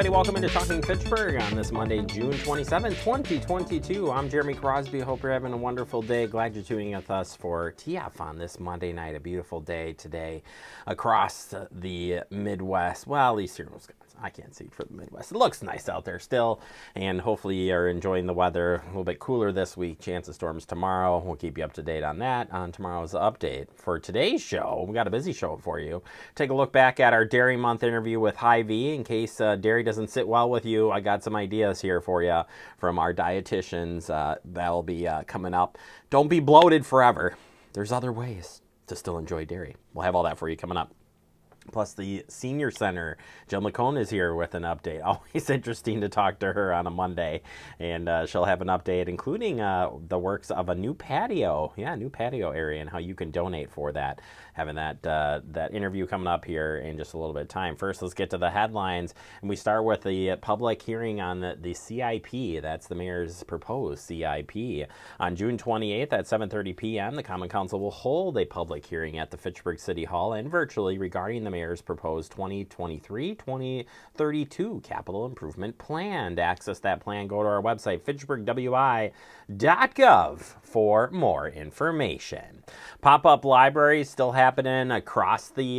everybody. Welcome into Talking Fitchburg on this Monday, June 27, 2022. I'm Jeremy Crosby. Hope you're having a wonderful day. Glad you're tuning in with us for TF on this Monday night. A beautiful day today across the Midwest. Well, at least here in Wisconsin. I can't see for the Midwest. It looks nice out there still, and hopefully you're enjoying the weather. A little bit cooler this week. Chance of storms tomorrow. We'll keep you up to date on that on tomorrow's update. For today's show, we got a busy show for you. Take a look back at our Dairy Month interview with Hy-Vee. In case dairy doesn't sit well with you, I got some ideas here for you from our dietitians. That'll be coming up. Don't be bloated forever. There's other ways to still enjoy dairy. We'll have all that for you coming up. Plus, the Senior Center, Jill McCone is here with an update. Always interesting to talk to her on a Monday. And she'll have an update, including the works of a new patio. Yeah, new patio area and how you can donate for that. Having that interview coming up here in just a little bit of time. First, let's get to the headlines. And we start with the public hearing on the CIP. That's the mayor's proposed CIP. On June 28th at 7:30 p.m., the Common Council will hold a public hearing at the Fitchburg City Hall and virtually regarding the mayor's proposed 2023-2032 capital improvement plan. To access that plan, go to our website, fitchburgwi.gov, for more information. Pop-up libraries still happening across the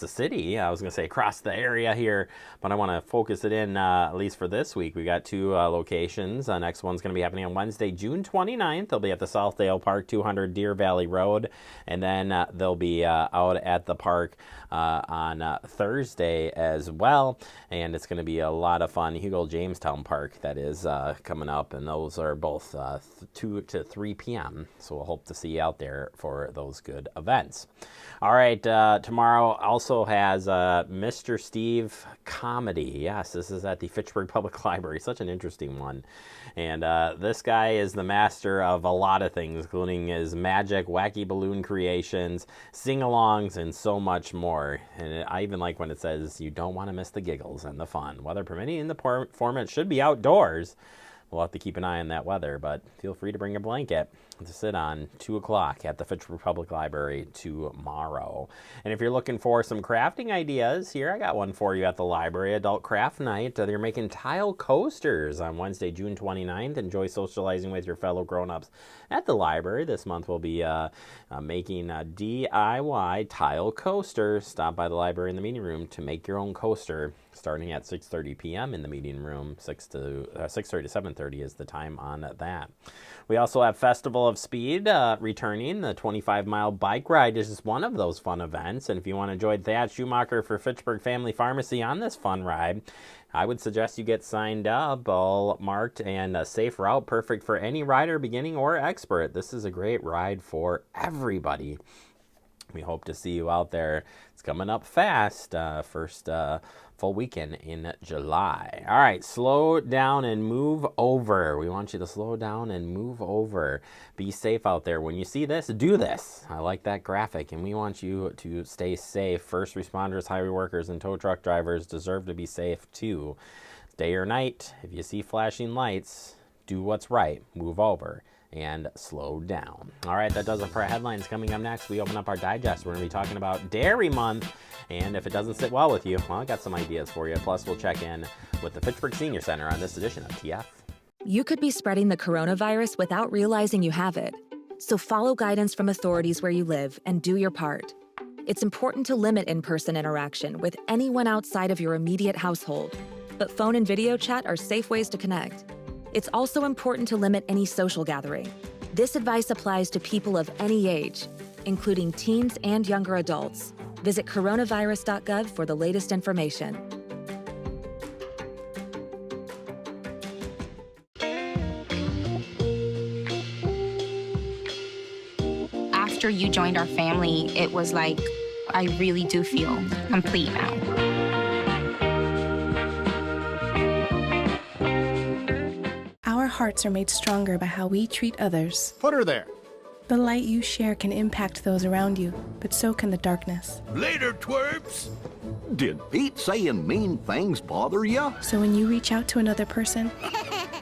city. I was going to say across the area here, but I want to focus it in at least for this week. We got two locations. The next one's going to be happening on Wednesday, June 29th. They'll be at the Southdale Park, 200 Deer Valley Road, and then they'll be out at the park on Thursday as well, and it's going to be a lot of fun. Hugo Jamestown Park, that is coming up, and those are both 2 to 3 p.m., so we'll hope to see you out there for those good events. All right, tomorrow also has Mr. Steve Comedy. Yes, this is at the Fitchburg Public Library. Such an interesting one. And this guy is the master of a lot of things, including his magic, wacky balloon creations, sing-alongs, and so much more. And I even like when it says you don't want to miss the giggles and the fun. Weather permitting, in the performance should be outdoors. We'll have to keep an eye on that weather, but feel free to bring a blanket to sit on 2 o'clock at the Fitchburg Public Library tomorrow. And if you're looking for some crafting ideas, here I got one for you at the library, Adult Craft Night. They're making tile coasters on Wednesday, June 29th. Enjoy socializing with your fellow grown-ups at the library. This month we'll be making a DIY tile coaster. Stop by the library in the meeting room to make your own coaster, starting at 6:30 p.m. in the meeting room. 6:30 to 7:30 is the time on that. We also have Festival of Speed returning. The 25-mile bike ride is just one of those fun events. And if you want to join Thad Schumacher for Fitchburg Family Pharmacy on this fun ride, I would suggest you get signed up. All marked and a safe route, perfect for any rider, beginning or expert. This is a great ride for everybody. We hope to see you out there. It's coming up fast. First full weekend in July. All right, slow down and move over. We want you to slow down and move over. Be safe out there. When you see this, do this. I like that graphic, and we want you to stay safe. First responders, highway workers, and tow truck drivers deserve to be safe too. Day or night, if you see flashing lights, do what's right. Move over and slow down. All right, that does it for our headlines. Coming up next, we open up our digest. We're going to be talking about Dairy Month, and if it doesn't sit well with you, well, I got some ideas for you. Plus, we'll check in with the Fitchburg Senior Center on this edition of TF. You could be spreading the coronavirus without realizing you have it. So follow guidance from authorities where you live and do your part. It's important to limit in-person interaction with anyone outside of your immediate household, but phone and video chat are safe ways to connect. It's also important to limit any social gathering. This advice applies to people of any age, including teens and younger adults. Visit coronavirus.gov for the latest information. After you joined our family, it was like, I really do feel complete now. Our hearts are made stronger by how we treat others. Put her there. The light you share can impact those around you, but so can the darkness. Later, twerps. Did Pete saying mean things bother ya? So when you reach out to another person,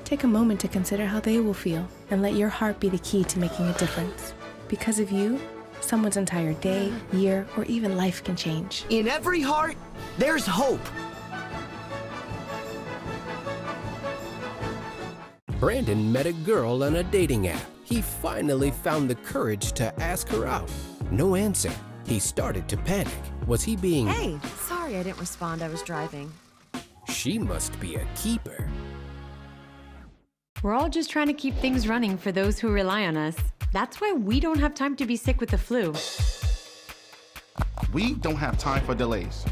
take a moment to consider how they will feel and let your heart be the key to making a difference. Because of you, someone's entire day, year, or even life can change. In every heart, there's hope. Brandon met a girl on a dating app. He finally found the courage to ask her out. No answer. He started to panic. Was he being... Hey, sorry I didn't respond. I was driving. She must be a keeper. We're all just trying to keep things running for those who rely on us. That's why we don't have time to be sick with the flu. We don't have time for delays.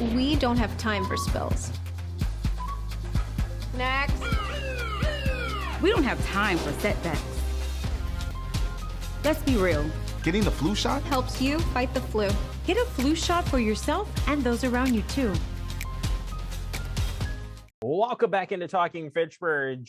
We don't have time for spills. Next. We don't have time for setbacks. Let's be real. Getting the flu shot helps you fight the flu. Get a flu shot for yourself and those around you too. Welcome back into Talking Fitchburg.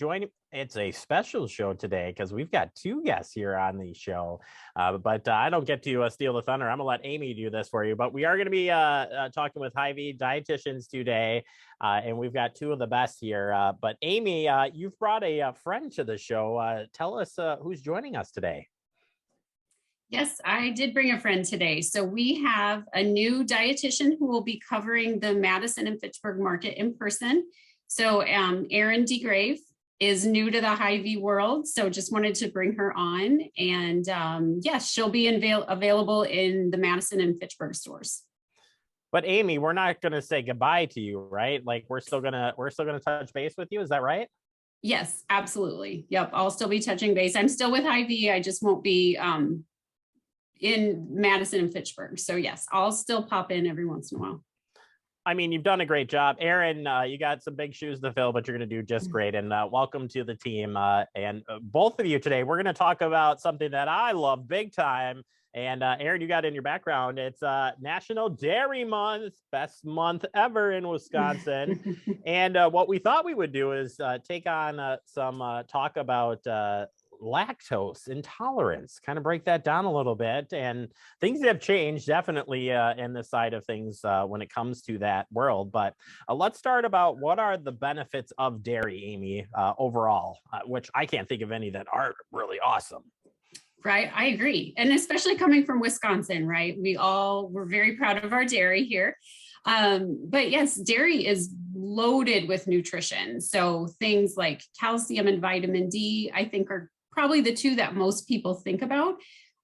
It's a special show today because we've got two guests here on the show, but I don't get to steal the thunder. I'm gonna let Amy do this for you, but we are going to be talking with Hy-Vee dietitians today, and we've got two of the best here. But Amy, you've brought a friend to the show. Tell us who's joining us today. Yes, I did bring a friend today. So we have a new dietitian who will be covering the Madison and Fitchburg market in person. So Erin DeGrave is new to the Hy-Vee world. So just wanted to bring her on. And yes, she'll be available in the Madison and Fitchburg stores. But Amy, we're not going to say goodbye to you, right? Like we're still gonna touch base with you. Is that right? Yes, absolutely. Yep. I'll still be touching base. I'm still with Hy-Vee. I just won't be in Madison and Fitchburg. So yes, I'll still pop in every once in a while. I mean, you've done a great job. Erin, you got some big shoes to fill, but you're going to do just great. And welcome to the team. And both of you today, we're going to talk about something that I love big time. And Erin, you got in your background. It's National Dairy Month, best month ever in Wisconsin. And what we thought we would do is take on some talk about lactose intolerance, kind of break that down a little bit. And things have changed definitely in the side of things when it comes to that world. But let's start about what are the benefits of dairy, Amy, overall, which I can't think of any that aren't really awesome. Right. I agree. And especially coming from Wisconsin, right? We're very proud of our dairy here. But yes, dairy is loaded with nutrition. So things like calcium and vitamin D, I think are probably the two that most people think about,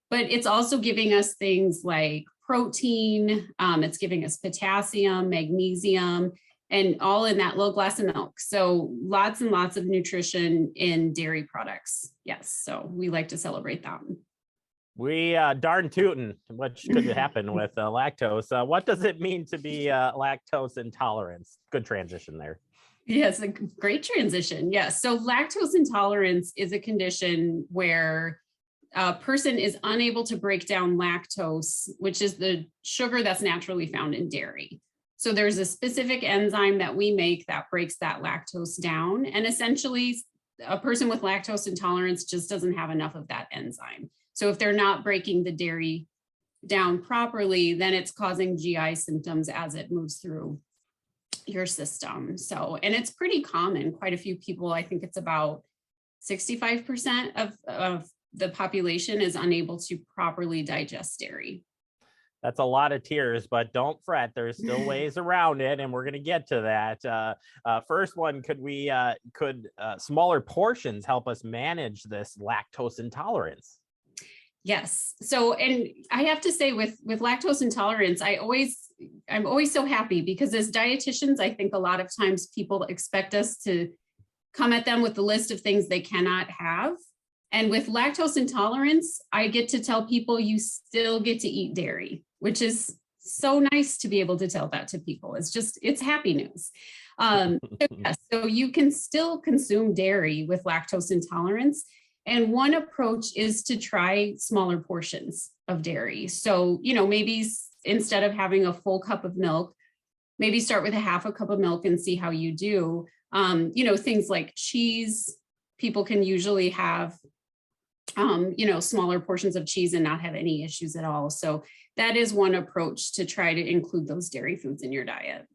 but it's also giving us things like protein. It's giving us potassium, magnesium, and all in that little glass of milk. So lots and lots of nutrition in dairy products. Yes. So we like to celebrate that. We darn tootin', which could happen with lactose. What does it mean to be lactose intolerance? Good transition there. Yes, a great transition. Yes. So lactose intolerance is a condition where a person is unable to break down lactose, which is the sugar that's naturally found in dairy. So there's a specific enzyme that we make that breaks that lactose down. And essentially, a person with lactose intolerance just doesn't have enough of that enzyme. So if they're not breaking the dairy down properly, then it's causing GI symptoms as it moves through your system. So, and it's pretty common. Quite a few people, I think it's about 65% of the population is unable to properly digest dairy. That's a lot of tears, but don't fret. There's still ways around it, and we're going to get to that. First one, could smaller portions help us manage this lactose intolerance? Yes. So, and I have to say with lactose intolerance, I'm always so happy because as dietitians, I think a lot of times people expect us to come at them with the list of things they cannot have. And with lactose intolerance, I get to tell people you still get to eat dairy, which is so nice to be able to tell that to people. It's happy news. So you can still consume dairy with lactose intolerance. And one approach is to try smaller portions of dairy. So, maybe instead of having a full cup of milk, maybe start with a half a cup of milk and see how you do. Things like cheese, people can usually have, smaller portions of cheese and not have any issues at all. So that is one approach to try to include those dairy foods in your diet.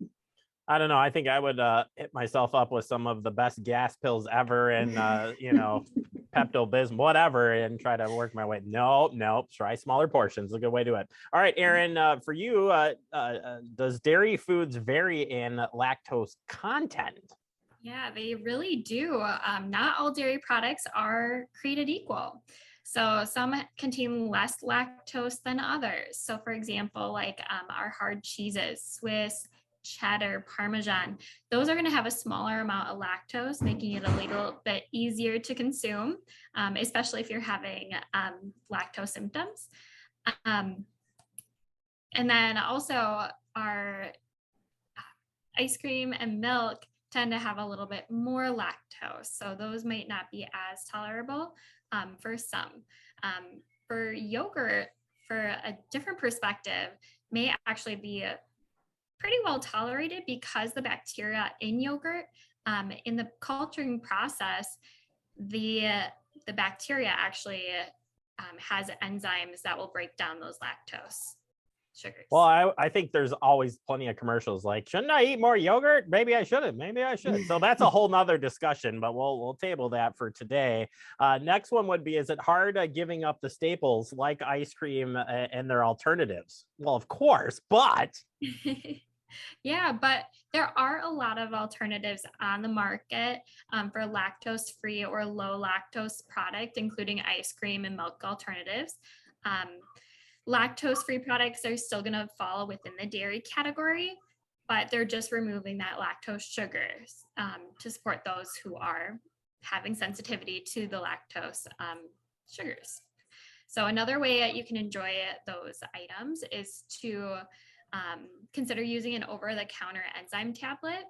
I don't know. I think I would hit myself up with some of the best gas pills ever and, Pepto-Bismol, whatever, and try to work my way. No, try smaller portions. A good way to do it. All right, Erin, for you, does dairy foods vary in lactose content? Yeah, they really do. Not all dairy products are created equal. So some contain less lactose than others. So for example, like our hard cheeses, Swiss, cheddar, Parmesan, those are going to have a smaller amount of lactose, making it a little bit easier to consume, especially if you're having lactose symptoms. And then also our ice cream and milk tend to have a little bit more lactose. So those might not be as tolerable for some. For yogurt, for a different perspective, may actually be pretty well tolerated because the bacteria in yogurt, in the culturing process, the bacteria actually has enzymes that will break down those lactose sugars. Well, I think there's always plenty of commercials like, shouldn't I eat more yogurt? Maybe I shouldn't. Maybe I should. So that's a whole nother discussion, but we'll table that for today. Next one would be, is it hard giving up the staples like ice cream and their alternatives? Well, of course, but... Yeah, but there are a lot of alternatives on the market for lactose-free or low lactose product, including ice cream and milk alternatives. Lactose-free products are still going to fall within the dairy category, but they're just removing that lactose sugars to support those who are having sensitivity to the lactose sugars. So another way that you can enjoy those items is to consider using an over-the-counter enzyme tablet,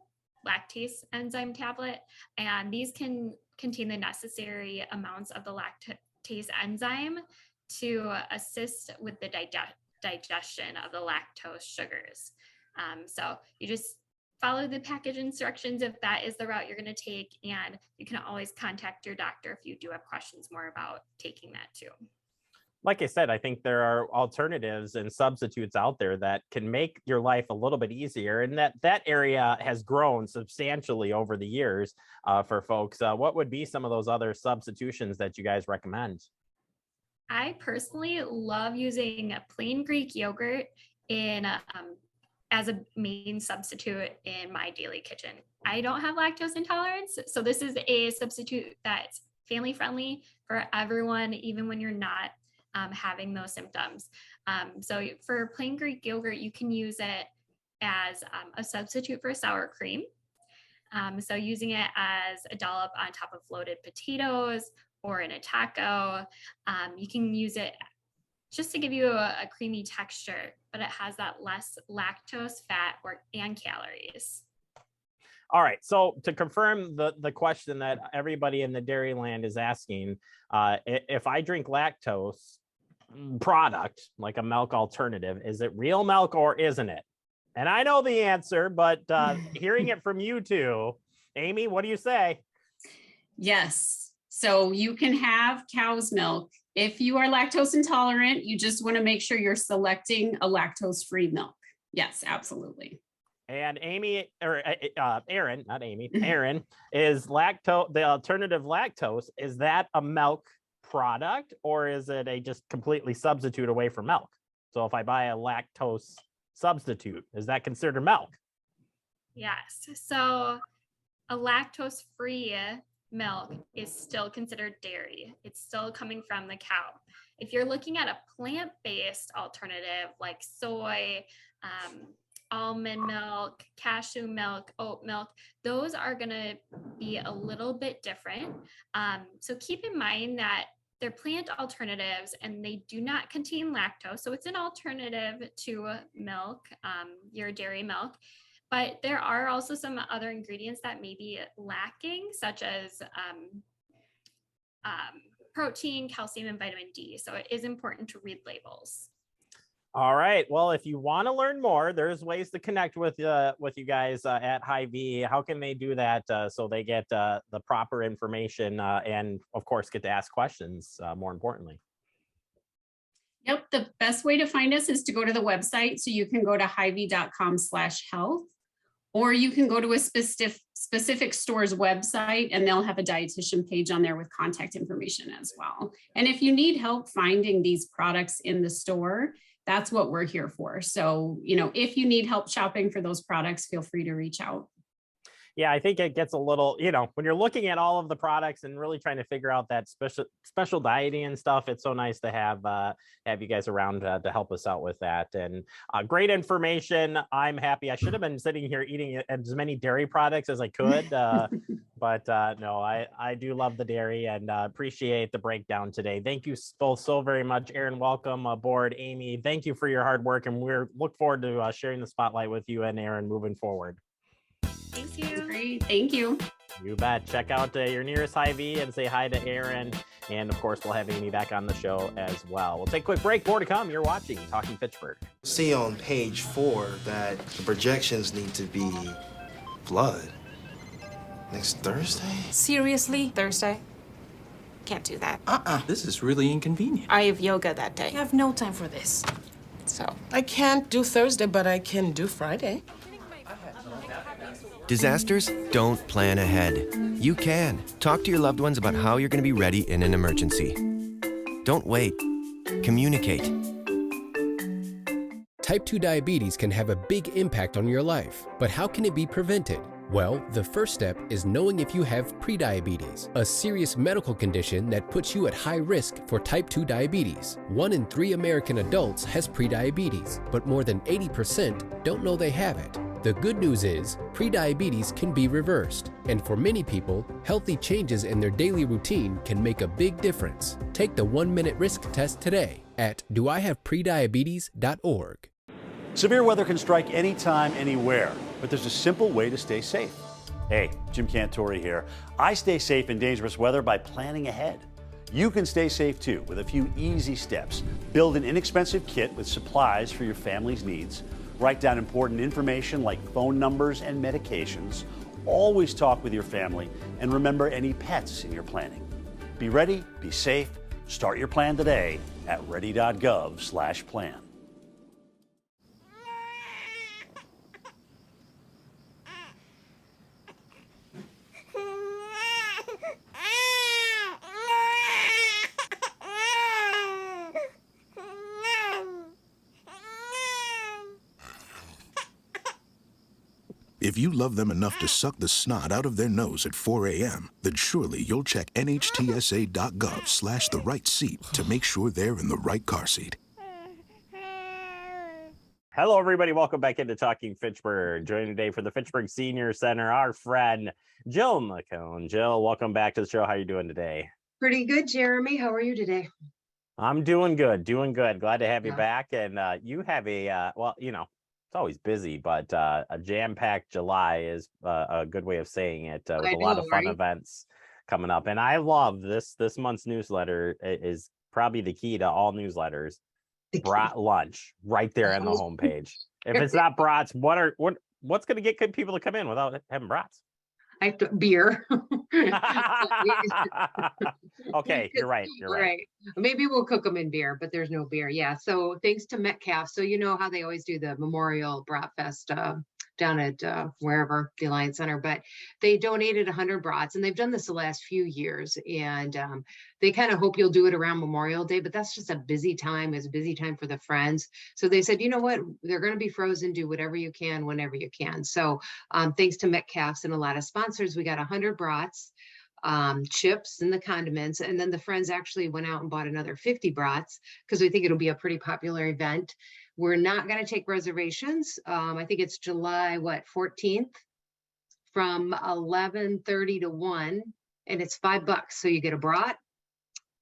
lactase enzyme tablet, and these can contain the necessary amounts of the lactase enzyme to assist with the digestion of the lactose sugars. So you just follow the package instructions if that is the route you're going to take, and you can always contact your doctor if you do have questions more about taking that too. Like I said, I think there are alternatives and substitutes out there that can make your life a little bit easier, and that area has grown substantially over the years for folks. What would be some of those other substitutions that you guys recommend? I personally love using plain Greek yogurt in as a main substitute in my daily kitchen. I don't have lactose intolerance, so this is a substitute that's family friendly for everyone, even when you're not having those symptoms. So for plain Greek yogurt, you can use it as a substitute for sour cream. So using it as a dollop on top of loaded potatoes or in a taco. You can use it just to give you a creamy texture, but it has that less lactose, fat, and calories. All right, so to confirm the question that everybody in the dairy land is asking, if I drink lactose product, like a milk alternative, is it real milk or isn't it? And I know the answer, but hearing it from you two, Amy, what do you say? Yes. So you can have cow's milk. If you are lactose intolerant, you just want to make sure you're selecting a lactose-free milk. Yes, absolutely. And Amy, or Aaron, not Amy, Aaron, is the alternative lactose, is that a milk product or is it a just completely substitute away from milk? So if I buy a lactose substitute, is that considered milk? Yes. So a lactose-free milk is still considered dairy. It's still coming from the cow. If you're looking at a plant-based alternative like soy, almond milk, cashew milk, oat milk, those are going to be a little bit different. So keep in mind that they're plant alternatives and they do not contain lactose. So it's an alternative to milk, your dairy milk. But there are also some other ingredients that may be lacking, such as protein, calcium, and vitamin D. So it is important to read labels. All right. Well, if you want to learn more, there's ways to connect with you guys at Hy-Vee. How can they do that so they get the proper information and, of course, get to ask questions, more importantly? Yep. The best way to find us is to go to the website. So you can go to hyvee.com/health, or you can go to a specific store's website and they'll have a dietitian page on there with contact information as well. And if you need help finding these products in the store, that's what we're here for. So, if you need help shopping for those products, feel free to reach out. Yeah, I think it gets a little, when you're looking at all of the products and really trying to figure out that special dieting and stuff, it's so nice to have you guys around to help us out with that. And great information. I'm happy. I should have been sitting here eating as many dairy products as I could. But no, I do love the dairy and appreciate the breakdown today. Thank you both so very much. Aaron, welcome aboard. Amy, thank you for your hard work. And we're look forward to sharing the spotlight with you and Aaron moving forward. Thank you. Great. Thank you. You bet. Check out your nearest Hy-Vee and say hi to Aaron. And of course, we'll have Amy back on the show as well. We'll take a quick break. More to come. You're watching Talking Fitchburg. See on page 4 that the projections need to be blood. Next Thursday? Seriously? Thursday? Can't do that. This is really inconvenient. I have yoga that day. I have no time for this. So. I can't do Thursday, but I can do Friday. Disasters don't plan ahead. You can. Talk to your loved ones about how you're going to be ready in an emergency. Don't wait. Communicate. Type 2 diabetes can have a big impact on your life, but how can it be prevented? Well, the first step is knowing if you have prediabetes, a serious medical condition that puts you at high risk for type 2 diabetes. 1 in 3 American adults has prediabetes, but more than 80% don't know they have it. The good news is, prediabetes can be reversed, and for many people, healthy changes in their daily routine can make a big difference. Take the 1-minute risk test today at doihaveprediabetes.org. Severe weather can strike anytime, anywhere, but there's a simple way to stay safe. Hey, Jim Cantori here. I stay safe in dangerous weather by planning ahead. You can stay safe too with a few easy steps. Build an inexpensive kit with supplies for your family's needs. Write down important information like phone numbers and medications. Always talk with your family and remember any pets in your planning. Be ready, be safe. Start your plan today at ready.gov/plan. If you love them enough to suck the snot out of their nose at 4 a.m., then surely you'll check nhtsa.gov/the right seat to make sure they're in the right car seat. Hello, everybody. Welcome back into Talking Fitchburg. Joining today for the Fitchburg Senior Center, our friend Jill McCone. Jill, welcome back to the show. How are you doing today? Pretty good, Jeremy. How are you today? I'm doing good. Glad to have you back. And you have a, it's always busy, but a jam-packed July is a good way of saying it, with a lot of fun events coming up. And I love this month's newsletter is probably the key to all newsletters. Brat lunch right there on the homepage. If it's not brats, what's going to get people to come in without having brats? I have beer. Okay, you're right. Maybe we'll cook them in beer, but there's no beer. Yeah. So thanks to Metcalf. So you know how they always do the Memorial Brat Fest down at wherever the Alliance Center, but they donated 100 brats, and they've done this the last few years, and they kind of hope you'll do it around Memorial Day, but that's just a busy time. It's a busy time for the friends. So they said, you know what, they're going to be frozen, do whatever you can, whenever you can. So thanks to Metcalf's and a lot of sponsors, we got 100 brats, chips and the condiments, and then the friends actually went out and bought another 50 brats because we think it'll be a pretty popular event. We're not going to take reservations. I think it's July 14th from 11:30 to 1, and it's $5. So you get a brat,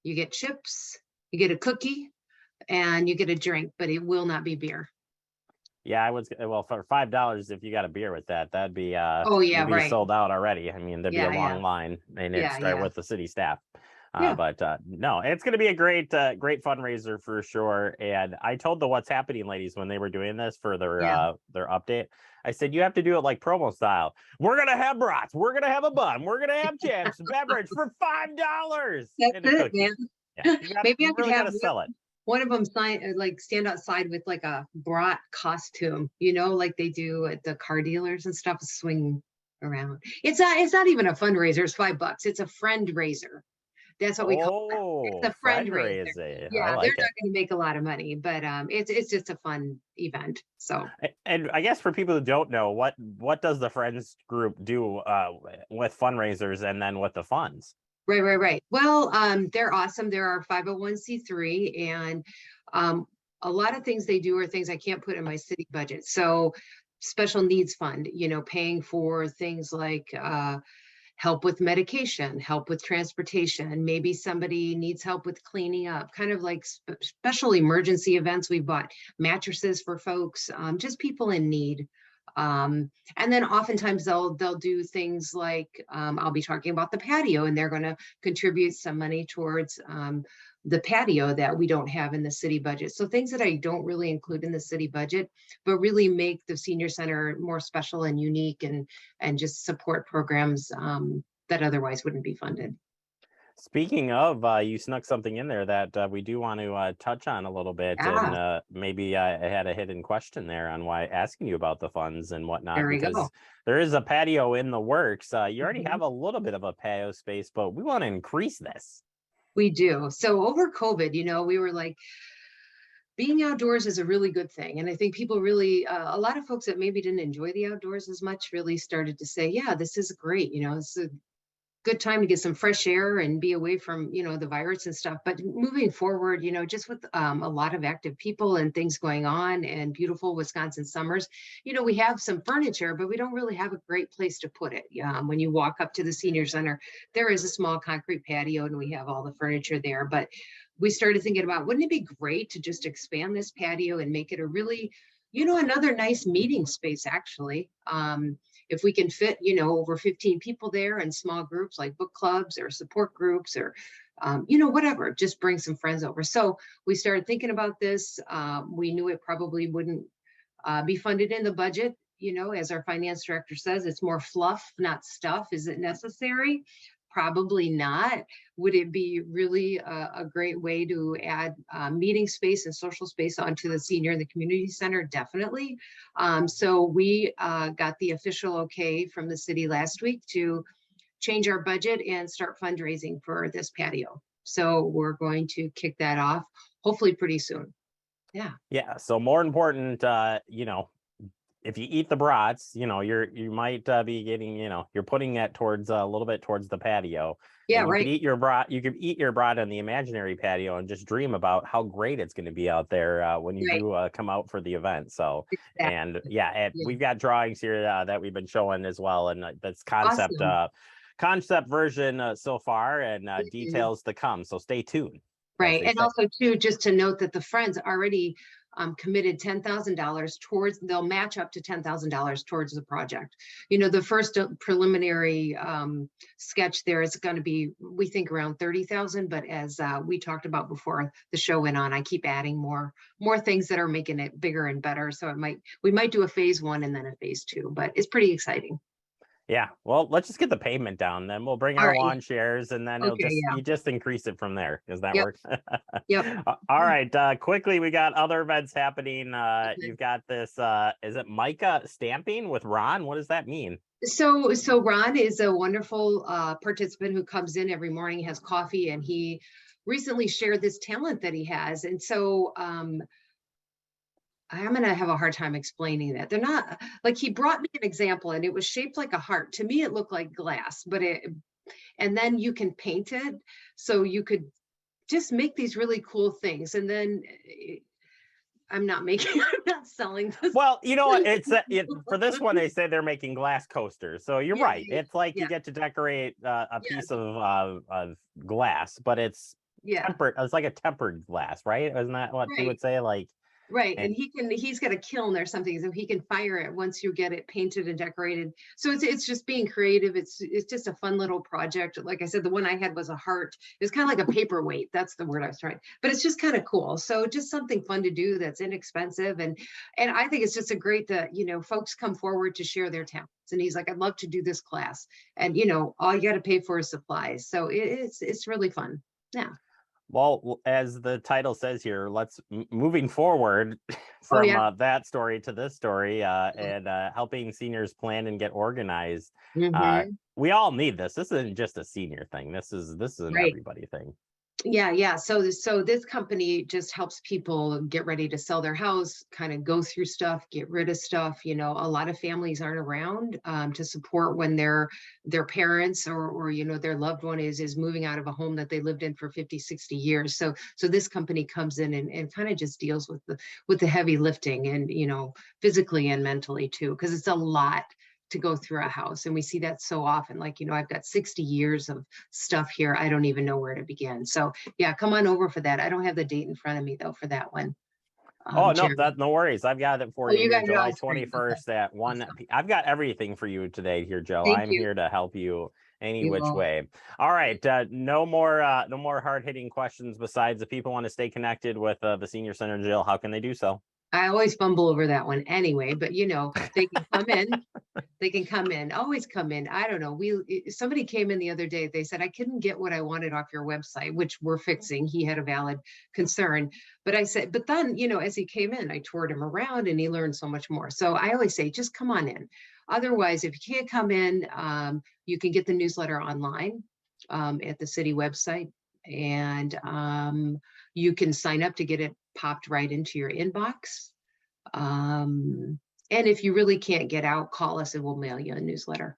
you get chips, you get a cookie, and you get a drink, but it will not be beer. Yeah, for $5, if you got a beer with that, that'd be you'd be sold out already. I mean, there'd be a long line, and it's right with the city staff. But no, it's going to be a great fundraiser for sure. And I told the What's Happening ladies when they were doing this for their update, I said, you have to do it like promo style. We're going to have brats. We're going to have a bun. We're going to have chips and beverage for $5. That's it, man. Yeah, Maybe I could have sell it. One of them stand outside with like a brat costume, like they do at the car dealers and stuff, swing around. It's not even a fundraiser. It's $5. It's a friend raiser. That's what we call it. It's Oh, a friend raiser. fundraising. I Yeah, they're like not it. going to make a lot of money, but it's just a fun event. So And I guess for people who don't know, what does the Friends group do with fundraisers and then with the funds? right. Well, they're awesome. They're our 501c3, and a lot of things they do are things I can't put in my city budget. So special needs fund, paying for things like help with medication, help with transportation. Maybe somebody needs help with cleaning up, kind of like special emergency events. We bought mattresses for folks, just people in need. And then oftentimes they'll do things like I'll be talking about the patio, and they're going to contribute some money towards the patio that we don't have in the city budget. So things that I don't really include in the city budget, but really make the senior center more special and unique, and just support programs that otherwise wouldn't be funded. Speaking of, you snuck something in there that we do want to touch on a little bit, Yeah. and maybe I had a hidden question there on why asking you about the funds and whatnot, There we because go. there is a patio in the works. You already Mhm. have a little bit of a patio space, but we want to increase this. We do. So over COVID, we were like, being outdoors is a really good thing. And I think people really, a lot of folks that maybe didn't enjoy the outdoors as much really started to say, yeah, this is great. It's a good time to get some fresh air and be away from, the virus and stuff. But moving forward, just with a lot of active people and things going on and beautiful Wisconsin summers, we have some furniture, but we don't really have a great place to put it. When you walk up to the senior center, there is a small concrete patio and we have all the furniture there. But we started thinking about, wouldn't it be great to just expand this patio and make it a really, another nice meeting space, actually. If we can fit, over 15 people there in small groups like book clubs or support groups or, whatever, just bring some friends over. So we started thinking about this. We knew it probably wouldn't be funded in the budget. As our finance director says, it's more fluff, not stuff. Is it necessary? Probably not. Would it be really a great way to add meeting space and social space onto the senior and the community center? Definitely. So we got the official okay from the city last week to change our budget and start fundraising for this patio. So we're going to kick that off hopefully pretty soon. Yeah. Yeah. So more important, if you eat the brats, you might be getting, you're putting that towards a little bit towards the patio. Yeah, and you right. could eat your brat. You could eat your brat on the imaginary patio and just dream about how great it's going to be out there when you do come out for the event. So, and we've got drawings here that we've been showing as well, and that's concept Awesome. Concept version so far, and details to come. So stay tuned. Right. And also too, just to note that the Friends already committed $10,000 towards, they'll match up to $10,000 towards the project. The first preliminary sketch there is going to be, we think, around 30,000, but as we talked about before the show went on, I keep adding more things that are making it bigger and better. So we might do a phase 1 and then a phase 2, but it's pretty exciting. Yeah, well, let's just get the payment down, then we'll bring our lawn chairs, and then you just increase it from there. Does that work? Yep. All right, quickly, we got other events happening. You've got this, is it Micah stamping with Ron? What does that mean? So Ron is a wonderful participant who comes in every morning, has coffee, and he recently shared this talent that he has. And so I'm going to have a hard time explaining that. They're not, like, he brought me an example and it was shaped like a heart. To me, it looked like glass, and then you can paint it. So you could just make these really cool things. And then I'm not selling this. Well, it's for this one, they say they're making glass coasters. So you're right. It's like you get to decorate a piece of glass, but it's tempered. It's like a tempered glass, right? Isn't that what you would say? Like, right. And he's got a kiln or something, so he can fire it once you get it painted and decorated. So it's just being creative. It's just a fun little project. Like I said, the one I had was a heart. It's kind of like a paperweight. That's the word I was trying, but it's just kind of cool. So just something fun to do that's inexpensive. And I think it's just a great that, folks come forward to share their talents. And he's like, I'd love to do this class. And, all you got to pay for is supplies. So it's really fun. Yeah. Well, as the title says here, let's moving forward from that story to this story and helping seniors plan and get organized. We all need this. This isn't just a senior thing. This is an everybody thing. Yeah. So this company just helps people get ready to sell their house, kind of go through stuff, get rid of stuff. A lot of families aren't around to support when their parents or their loved one is moving out of a home that they lived in for 50, 60 years. So this company comes in and kind of just deals with the heavy lifting and, physically and mentally too, because it's a lot to go through a house. And we see that so often, like, I've got 60 years of stuff here. I don't even know where to begin. So yeah, come on over for that. I don't have the date in front of me though, for that one. No worries. I've got it for you. July 21st at 1 p.m. I've got everything for you today here, Jill. I'm here to help you any which way. All right. No more hard-hitting questions besides if people want to stay connected with the Senior Center, Jill, how can they do so? I always fumble over that one anyway, but they can come in. They can come in, always come in. I don't know. Somebody came in the other day. They said, I couldn't get what I wanted off your website, which we're fixing. He had a valid concern. But I said, but then, as he came in, I toured him around and he learned so much more. So I always say, just come on in. Otherwise, if you can't come in, you can get the newsletter online at the city website. And you can sign up to get it popped right into your inbox. And if you really can't get out, call us and we'll mail you a newsletter.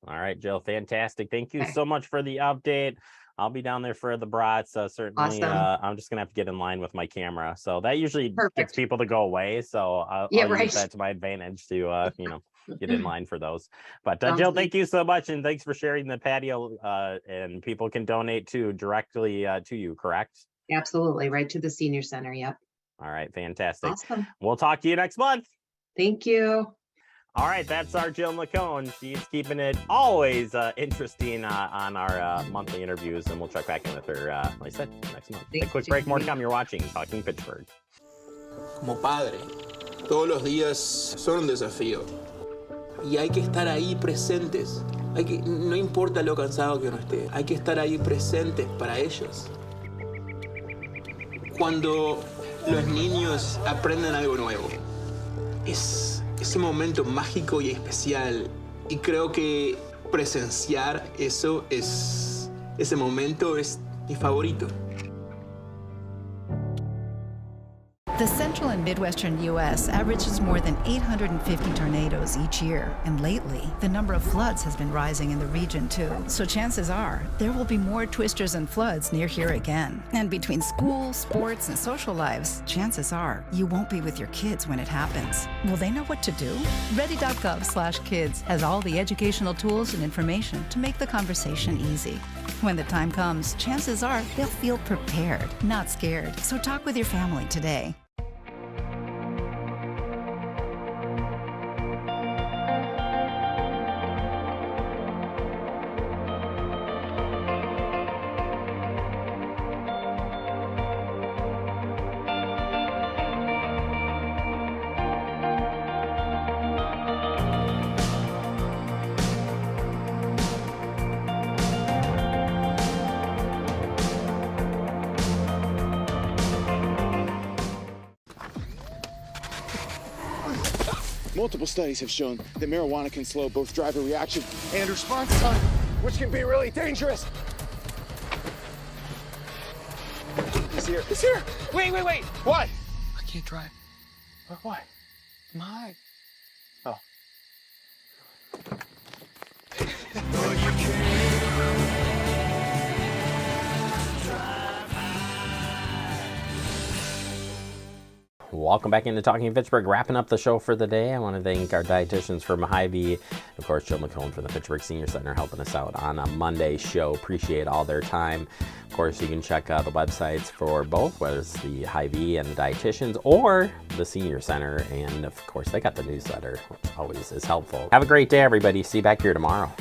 All right, Jill, fantastic. Thank you so much for the update. I'll be down there for the brats. Certainly, awesome. I'm just going to have to get in line with my camera. So that usually gets people to go away. So I'll use that to my advantage to, get in line for those. But Jill, thank you so much. And thanks for sharing the patio. And people can donate directly to you, correct? Absolutely. Right to the Senior Center. Yep. All right. Fantastic. Awesome. We'll talk to you next month. Thank you. All right, that's our Jill McCone. She's keeping it always interesting on our monthly interviews, and we'll check back in with her, like I said, next month. A quick break, more to come. You're watching Talking Fitchburg. Como padre, todos los días son un desafío. Y hay que estar ahí presentes. No importa lo cansado que uno esté, hay que estar ahí presentes para ellos. Cuando los niños aprenden algo nuevo, es ese momento mágico y especial. Y creo que presenciar ese momento es mi favorito. The central and midwestern U.S. averages more than 850 tornadoes each year, and lately, the number of floods has been rising in the region too. So chances are, there will be more twisters and floods near here again. And between school, sports, and social lives, chances are, you won't be with your kids when it happens. Will they know what to do? Ready.gov/kids has all the educational tools and information to make the conversation easy. When the time comes, chances are they'll feel prepared, not scared. So talk with your family today. Multiple studies have shown that marijuana can slow both driver reaction and response time, which can be really dangerous. It's here. It's here. Wait. What? I can't drive. Why? I'm high. Oh. Welcome back into Talking Fitchburg. Wrapping up the show for the day. I want to thank our dietitians from Hy-Vee, of course, Jill McCone from the Fitchburg Senior Center helping us out on a Monday show. Appreciate all their time. Of course, you can check the websites for both, whether it's the Hy-Vee and the dietitians or the Senior Center. And of course, they got the newsletter, which always is helpful. Have a great day, everybody. See you back here tomorrow.